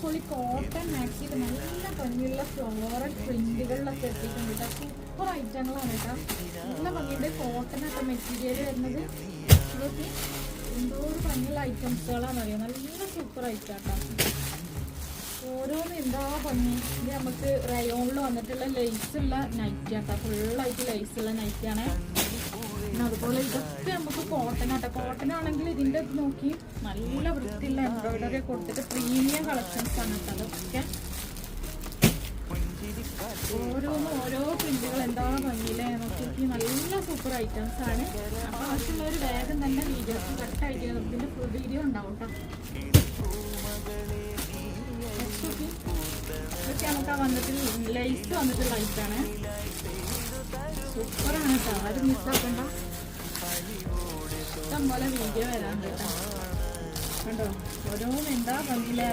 അടിപൊളി കോട്ടൺ മാക്സിയിൽ നല്ല ഭംഗിയുള്ള ഫ്ലോറൽ പ്രിന്റുകളിലൊക്കെ എത്തിയിട്ടുണ്ട് കേട്ടോ. സൂപ്പർ ഐറ്റങ്ങളാണ് കേട്ടോ. നല്ല ഭംഗിയുടെ കോട്ടനൊക്കെ മെറ്റീരിയൽ വരുന്നത്. ഇതൊക്കെ എന്തോ ഒരു ഭംഗിയുള്ള ഐറ്റംസുകളാണ് അറിയാം. നല്ല സൂപ്പർ ഐറ്റം കേട്ടോ. ഓരോന്നും എന്താ ഭംഗി. ഇത് നമുക്ക് റയോണിൽ വന്നിട്ടുള്ള ലേസുള്ള നൈറ്റ് കേട്ടോ. ഫുള്ളായിട്ട് ലേസുള്ള നൈറ്റാണ്. പിന്നെ അതുപോലെ ഇതൊക്കെ നമുക്ക് കോട്ടൺ ആട്ടോ. കോട്ടൺ ആണെങ്കിൽ ഇതിൻ്റെ നോക്കി നല്ല വൃത്തിയുള്ള എംബ്രോയിഡറി കൊടുത്തിട്ട് പ്രീമിയം കളക്ഷൻസ് ആണ് കേട്ടോ. അതൊക്കെ ഓരോന്നും ഓരോ പ്രിന്റുകൾ എന്താ ഭംഗിയില്ലേ നോക്കി. നല്ല സൂപ്പർ ഐറ്റംസ് ആണ്. അപ്പോൾ ആവശ്യമുള്ളവർ വേഗം തന്നെ വീഡിയോസ് കറക്റ്റായിട്ട് ഇതിൻ്റെ ഫുൾ വീഡിയോ ഉണ്ടാവും കേട്ടോ. ഇതൊക്കെ നമുക്ക് വന്നിട്ട് ലേസ് വന്നിട്ട് ലൈറ്റാണ്. സൂപ്പറാണ് കേട്ടോ. ആരും മിസ്സാക്കണ്ട. ഇഷ്ടം പോലെ വീഡിയോ വരാൻ കേട്ടോ. കണ്ടോ ഓരോന്നും എന്താ ഭംഗിയില്ലേ.